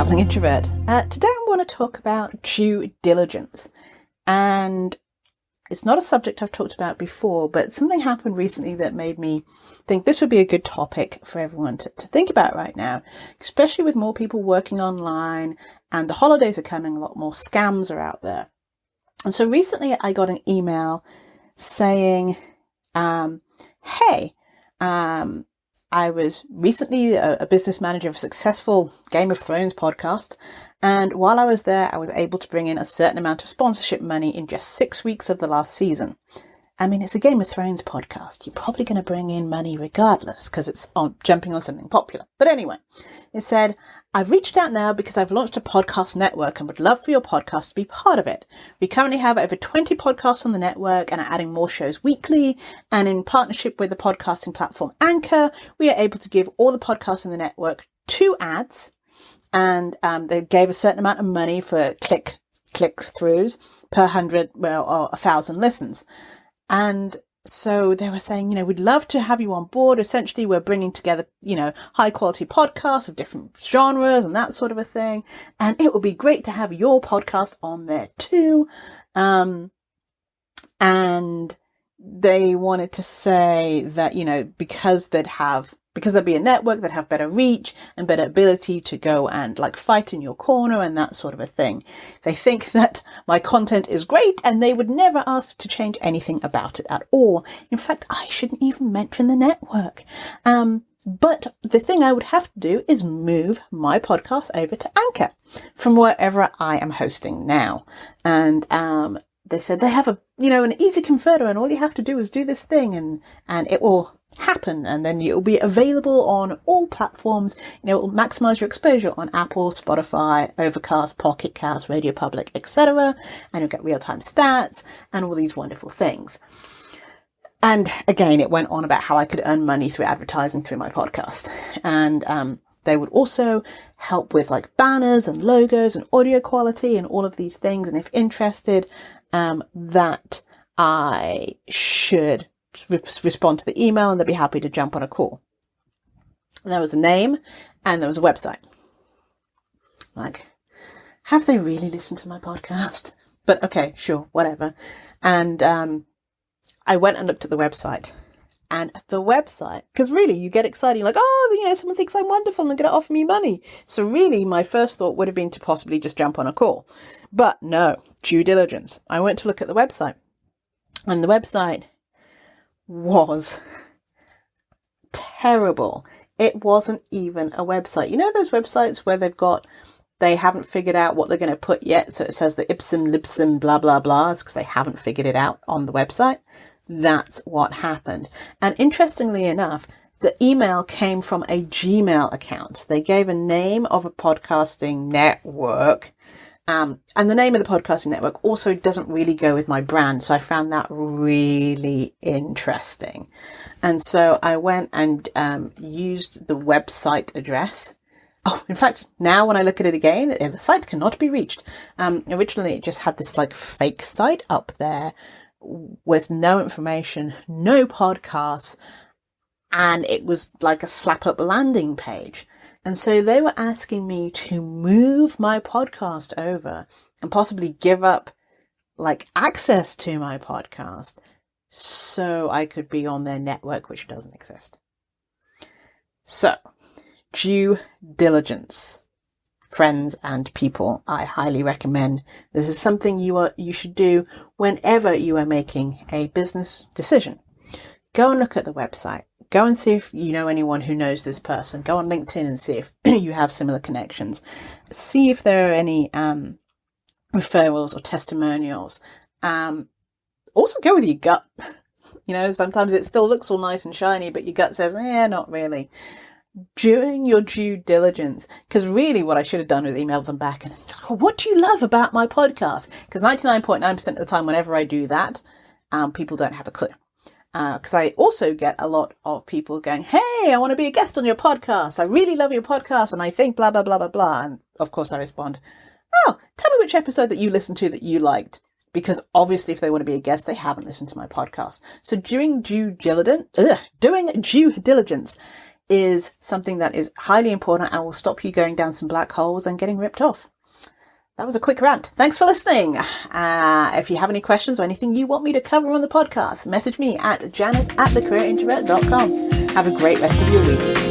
Traveling Introvert. Today I want to talk about due diligence. And it's not a subject I've talked about before, but something happened recently that made me think this would be a good topic for everyone to think about right now, especially with more people working online and the holidays are coming, a lot more scams are out there. And so recently I got an email saying, hey, I was recently a business manager of a successful Game of Thrones podcast. And while I was there, I was able to bring in a certain amount of sponsorship money in just 6 weeks of the last season. I mean, it's a Game of Thrones podcast. You're probably going to bring in money regardless because it's jumping on something popular. But anyway, it said, I've reached out now because I've launched a podcast network and would love for your podcast to be part of it. We currently have over 20 podcasts on the network and are adding more shows weekly. And in partnership with the podcasting platform Anchor, we are able to give all the podcasts in the network 2 ads. And they gave a certain amount of money for clicks-throughs per 100, or 1,000 listens. And so they were saying, we'd love to have you on board. Essentially, we're bringing together, high quality podcasts of different genres and that sort of a thing. And it would be great to have your podcast on there too. And they wanted to say that, because there'd be a network that have better reach and better ability to go and fight in your corner and that sort of a thing. They think that my content is great and they would never ask to change anything about it at all. In fact, I shouldn't even mention the network. But the thing I would have to do is move my podcast over to Anchor from wherever I am hosting now. And, they said they have an easy converter and all you have to do is do this thing and it will happen, and then you'll be available on all platforms. It will maximize your exposure on Apple, Spotify, Overcast, Pocket Cast, Radio Public, etc. And you'll get real-time stats and all these wonderful things. And again, it went on about how I could earn money through advertising through my podcast. And they would also help with banners and logos and audio quality and all of these things. And if interested, that I should respond to the email and they'll be happy to jump on a call. And there was a name and there was a website. Have they really listened to my podcast? But okay, sure, whatever. And I went and looked at the website. And the website, because really you get excited, someone thinks I'm wonderful and they're going to offer me money. So really my first thought would have been to possibly just jump on a call. But no, due diligence. I went to look at the website and the website was terrible. It wasn't even a website. Those websites where they haven't figured out what they're going to put yet. So it says the ipsum, lipsum, blah, blah, blah. It's because they haven't figured it out on the website. That's what happened. And interestingly enough, the email came from a Gmail account. They gave a name of a podcasting network. And the name of the podcasting network also doesn't really go with my brand. So I found that really interesting. And so I went and used the website address. Oh, in fact, now when I look at it again, the site cannot be reached. Originally, it just had this fake site up there with no information, no podcasts, and it was like a slap up landing page. And so they were asking me to move my podcast over and possibly give up access to my podcast so I could be on their network, which doesn't exist. So, due diligence. Friends and people, I highly recommend. This is something you should do whenever you are making a business decision. Go and look at the website. Go and see if you know anyone who knows this person. Go on LinkedIn and see if you have similar connections. See if there are any referrals or testimonials. Also go with your gut. Sometimes it still looks all nice and shiny, but your gut says, not really. During your due diligence, because really what I should have done was email them back and what do you love about my podcast? Because 99.9% of the time, whenever I do that, people don't have a clue. Because I also get a lot of people going, hey, I want to be a guest on your podcast. I really love your podcast. And I think blah, blah, blah, blah, blah. And of course I respond, oh, tell me which episode that you listened to that you liked. Because obviously if they want to be a guest, they haven't listened to my podcast. So doing due diligence is something that is highly important and will stop you going down some black holes and getting ripped off. That was a quick rant. Thanks for listening. If you have any questions or anything you want me to cover on the podcast, message me at janice@thecareerintrovert.com. Have a great rest of your week.